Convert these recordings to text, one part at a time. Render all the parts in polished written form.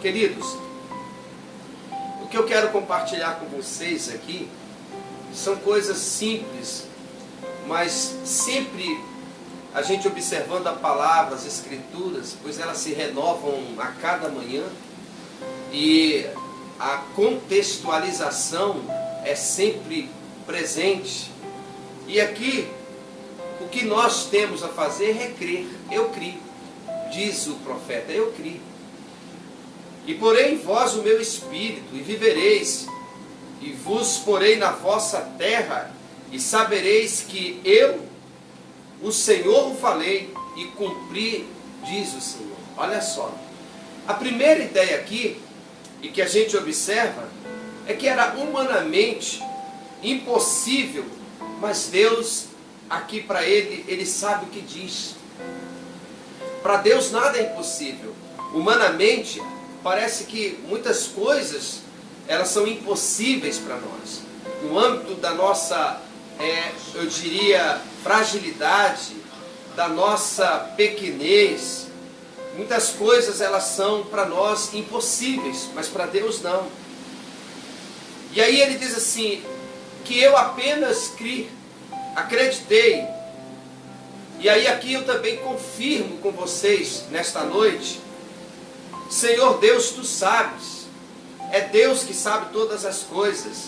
Queridos, o que eu quero compartilhar com vocês aqui são coisas simples, mas sempre a gente observando a palavra, as escrituras, pois elas se renovam a cada manhã e a contextualização é sempre presente. E aqui, o que nós temos a fazer é crer. Eu crio, diz o profeta, eu crio. E porei em vós o meu espírito, e vivereis, e vos porei na vossa terra, e sabereis que eu, o Senhor, o falei, e cumpri, diz o Senhor. Olha só, a primeira ideia aqui, e que a gente observa, é que era humanamente impossível, mas Deus, aqui para ele sabe o que diz. Para Deus nada é impossível. Humanamente, parece que muitas coisas, elas são impossíveis para nós. No âmbito da nossa, eu diria, fragilidade, da nossa pequenez, muitas coisas elas são para nós impossíveis, mas para Deus não. E aí ele diz assim, que eu apenas criei, acreditei. E aí aqui eu também confirmo com vocês nesta noite, Senhor Deus, tu sabes, é Deus que sabe todas as coisas.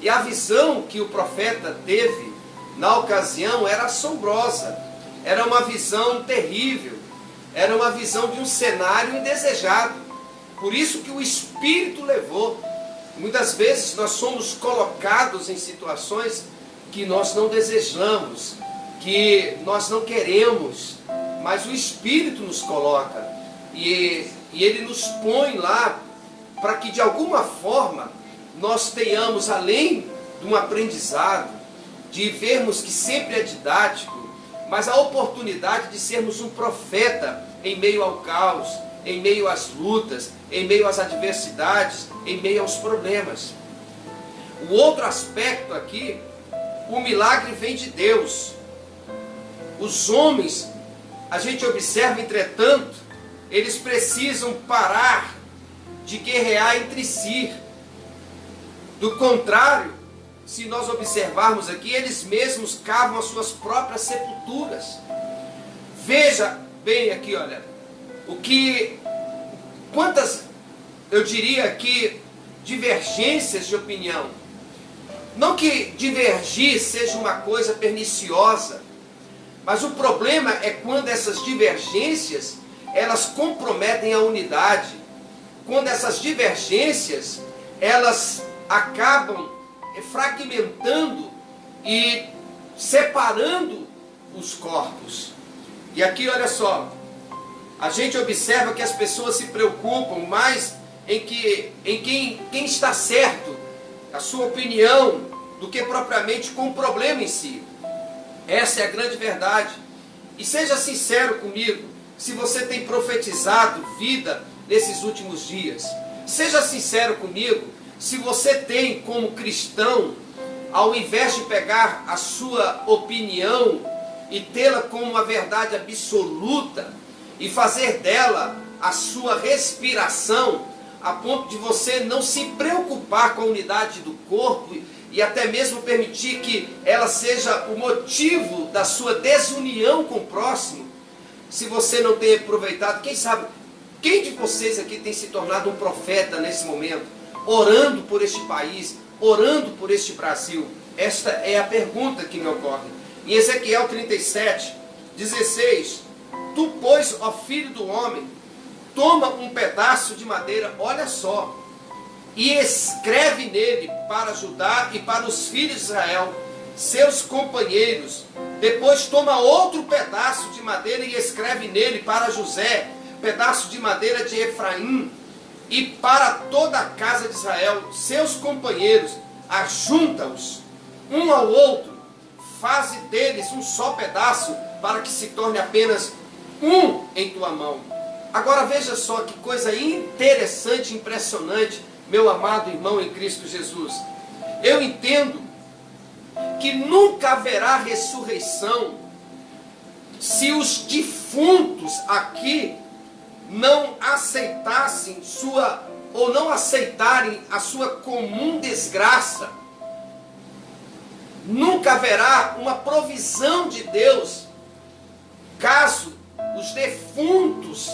E a visão que o profeta teve na ocasião era assombrosa, era uma visão terrível, era uma visão de um cenário indesejado. Por isso que o Espírito levou. Muitas vezes nós somos colocados em situações que nós não desejamos, que nós não queremos, mas o Espírito nos coloca e Ele nos põe lá para que de alguma forma nós tenhamos, além de um aprendizado, de vermos que sempre é didático, mas a oportunidade de sermos um profeta em meio ao caos, em meio às lutas, em meio às adversidades, em meio aos problemas. O outro aspecto aqui, o milagre vem de Deus. Os homens, a gente observa, entretanto, eles precisam parar de guerrear entre si. Do contrário, se nós observarmos aqui, eles mesmos cavam as suas próprias sepulturas. Veja bem aqui, olha, quantas, eu diria aqui, divergências de opinião. Não que divergir seja uma coisa perniciosa, mas o problema é quando essas divergências, elas comprometem a unidade. Quando essas divergências, elas acabam fragmentando e separando os corpos. E aqui, olha só, a gente observa que as pessoas se preocupam mais em quem está certo, a sua opinião, do que propriamente com o problema em si. Essa é a grande verdade. E seja sincero comigo, se você tem profetizado vida nesses últimos dias. Seja sincero comigo, se você tem como cristão, ao invés de pegar a sua opinião e tê-la como uma verdade absoluta e fazer dela a sua respiração, a ponto de você não se preocupar com a unidade do corpo e até mesmo permitir que ela seja o motivo da sua desunião com o próximo, se você não tem aproveitado, quem sabe, quem de vocês aqui tem se tornado um profeta nesse momento, orando por este país, orando por este Brasil? Esta é a pergunta que me ocorre. Em Ezequiel 37, 16, tu, pois, ó filho do homem, toma um pedaço de madeira, olha só, e escreve nele para Judá e para os filhos de Israel, seus companheiros. Depois toma outro pedaço de madeira e escreve nele para José, pedaço de madeira de Efraim, e para toda a casa de Israel, seus companheiros, ajunta-os um ao outro, faze deles um só pedaço, para que se torne apenas um em tua mão. Agora veja só que coisa interessante, impressionante, meu amado irmão em Cristo Jesus. Eu entendo que nunca haverá ressurreição se os defuntos aqui não aceitassem ou não aceitarem a sua comum desgraça, nunca haverá uma provisão de Deus, caso os defuntos,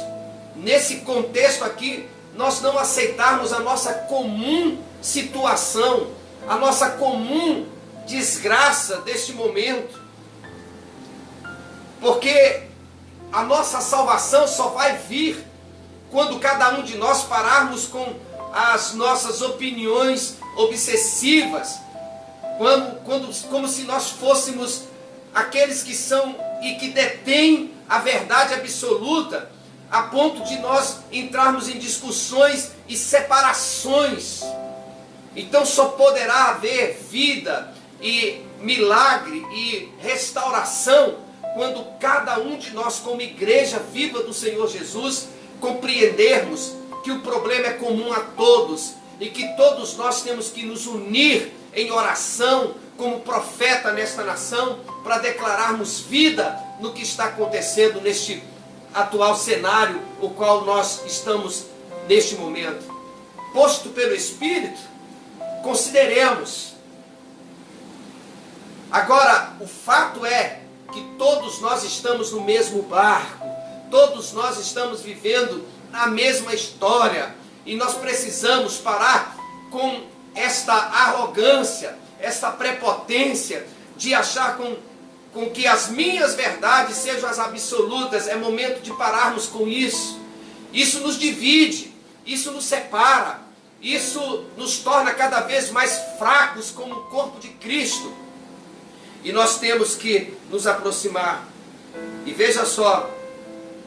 nesse contexto aqui, nós não aceitarmos a nossa comum situação, a nossa comum desgraça deste momento. Porque a nossa salvação só vai vir quando cada um de nós pararmos com as nossas opiniões obsessivas, como se nós fôssemos aqueles que são e que detêm a verdade absoluta, a ponto de nós entrarmos em discussões e separações. Então só poderá haver vida e milagre e restauração quando cada um de nós, como igreja viva do Senhor Jesus, compreendermos que o problema é comum a todos e que todos nós temos que nos unir em oração como profeta nesta nação para declararmos vida no que está acontecendo neste atual cenário, o qual nós estamos neste momento. Posto pelo Espírito, consideremos. Agora, o fato é que todos nós estamos no mesmo barco, todos nós estamos vivendo a mesma história, e nós precisamos parar com esta arrogância, esta prepotência de achar com que as minhas verdades sejam as absolutas. É momento de pararmos com isso. Isso nos divide, isso nos separa, isso nos torna cada vez mais fracos como o corpo de Cristo. E nós temos que nos aproximar. E veja só,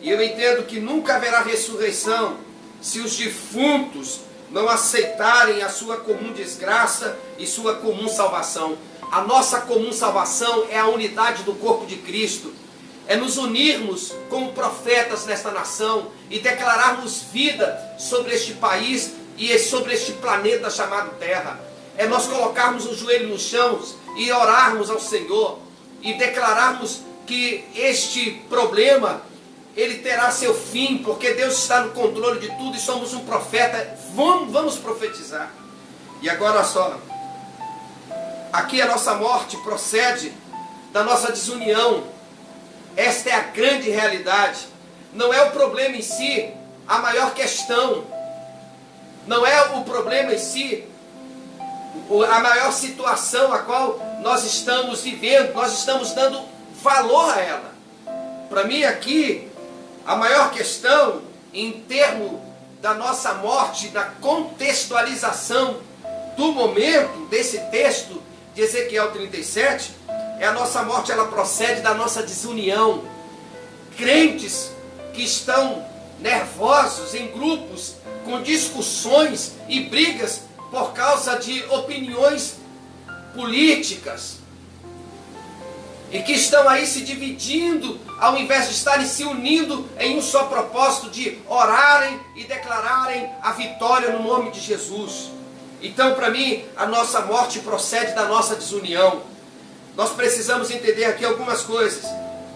eu entendo que nunca haverá ressurreição se os defuntos não aceitarem a sua comum desgraça e sua comum salvação. A nossa comum salvação é a unidade do corpo de Cristo. É nos unirmos como profetas nesta nação e declararmos vida sobre este país e sobre este planeta chamado Terra. É nós colocarmos o joelho no chão e orarmos ao Senhor e declararmos que este problema, ele terá seu fim, porque Deus está no controle de tudo e somos um profeta. Vamos profetizar. E agora só, aqui a nossa morte procede da nossa desunião. Esta é a grande realidade. Não é o problema em si a maior questão. Não é o problema em si a maior situação a qual nós estamos vivendo. Nós estamos dando valor a ela. Para mim aqui, a maior questão em termos da nossa morte, da contextualização do momento desse texto de Ezequiel 37, é a nossa morte. Ela procede da nossa desunião. Crentes que estão nervosos em grupos, com discussões e brigas por causa de opiniões políticas, e que estão aí se dividindo, ao invés de estarem se unindo em um só propósito de orarem e declararem a vitória no nome de Jesus. Então, para mim, a nossa morte procede da nossa desunião. Nós precisamos entender aqui algumas coisas.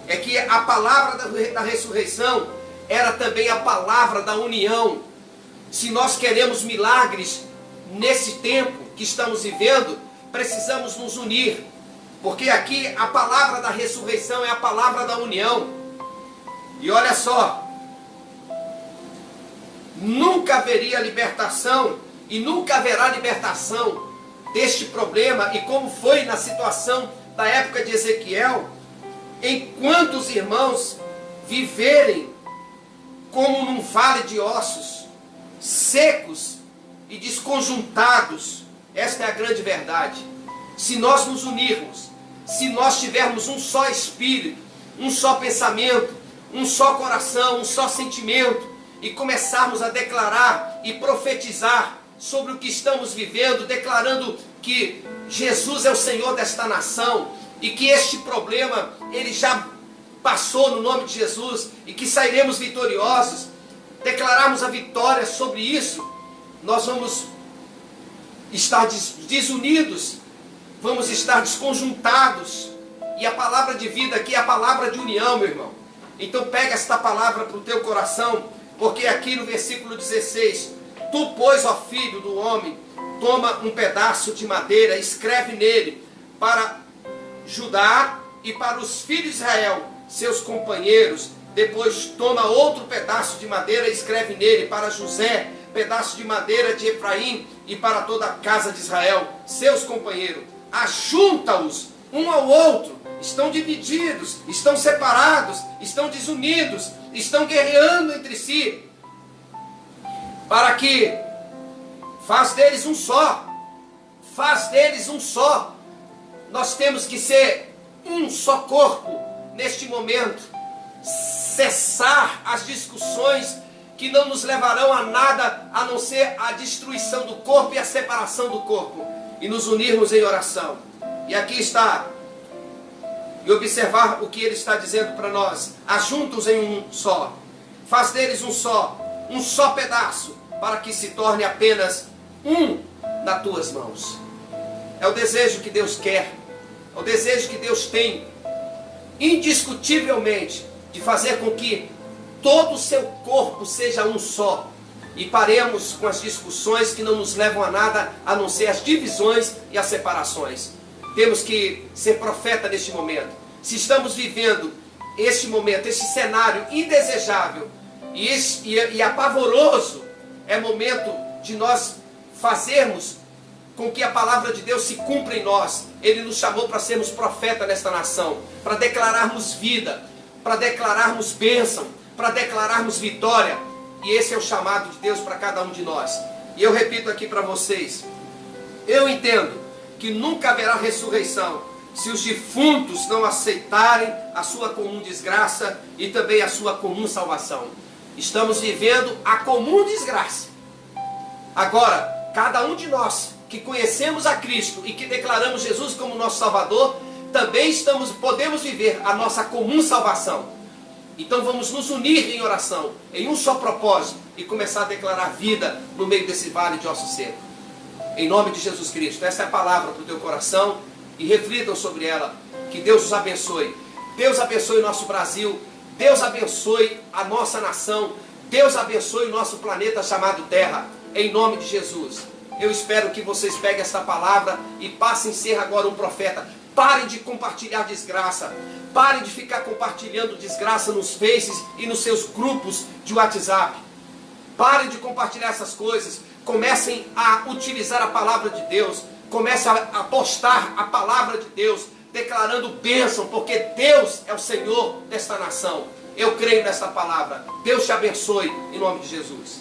É que a palavra da ressurreição era também a palavra da união. Se nós queremos milagres nesse tempo que estamos vivendo, precisamos nos unir. Porque aqui a palavra da ressurreição é a palavra da união. E olha só, nunca haveria libertação e nunca haverá libertação deste problema, e como foi na situação da época de Ezequiel, enquanto os irmãos viverem como num vale de ossos, secos e desconjuntados. Esta é a grande verdade. Se nós nos unirmos, se nós tivermos um só espírito, um só pensamento, um só coração, um só sentimento, e começarmos a declarar e profetizar sobre o que estamos vivendo, declarando que Jesus é o Senhor desta nação e que este problema, ele já passou no nome de Jesus e que sairemos vitoriosos, declararmos a vitória sobre isso, nós vamos estar desunidos, vamos estar desconjuntados. E a palavra de vida aqui é a palavra de união, meu irmão. Então pega esta palavra para o teu coração, Porque aqui no versículo 16, tu, pois, ó filho do homem, toma um pedaço de madeira, escreve nele para Judá e para os filhos de Israel, seus companheiros. Depois toma outro pedaço de madeira, escreve nele para José, pedaço de madeira de Efraim e para toda a casa de Israel, seus companheiros. Ajunta-os um ao outro. Estão divididos, estão separados, estão desunidos, estão guerreando entre si. Para que faz deles um só. Faz deles um só. Nós temos que ser um só corpo neste momento. Cessar as discussões que não nos levarão a nada a não ser a destruição do corpo e a separação do corpo. E nos unirmos em oração. E aqui está. E observar o que ele está dizendo para nós. Ajunta-os em um só. Faz deles um só pedaço, para que se torne apenas um nas tuas mãos. É o desejo que Deus quer. É o desejo que Deus tem, indiscutivelmente, de fazer com que todo o seu corpo seja um só. E paremos com as discussões que não nos levam a nada, a não ser as divisões e as separações. Temos que ser profeta neste momento. Se estamos vivendo este momento, este cenário indesejável e apavoroso, é momento de nós fazermos com que a palavra de Deus se cumpra em nós. Ele nos chamou para sermos profeta nesta nação, para declararmos vida, para declararmos bênção, para declararmos vitória. E esse é o chamado de Deus para cada um de nós. E eu repito aqui para vocês, eu entendo que nunca haverá ressurreição se os defuntos não aceitarem a sua comum desgraça e também a sua comum salvação. Estamos vivendo a comum desgraça. Agora, cada um de nós que conhecemos a Cristo e que declaramos Jesus como nosso Salvador, também podemos viver a nossa comum salvação. Então vamos nos unir em oração, em um só propósito, e começar a declarar vida no meio desse vale de ossos secos. Em nome de Jesus Cristo, essa é a palavra para o teu coração, e reflitam sobre ela. Que Deus os abençoe. Deus abençoe o nosso Brasil, Deus abençoe a nossa nação, Deus abençoe o nosso planeta chamado Terra, em nome de Jesus. Eu espero que vocês peguem essa palavra e passem a ser agora um profeta. Parem de compartilhar desgraça. Parem de ficar compartilhando desgraça nos Faces e nos seus grupos de WhatsApp. Parem de compartilhar essas coisas. Comecem a utilizar a palavra de Deus. Comecem a postar a palavra de Deus, declarando bênção, porque Deus é o Senhor desta nação. Eu creio nesta palavra. Deus te abençoe, em nome de Jesus.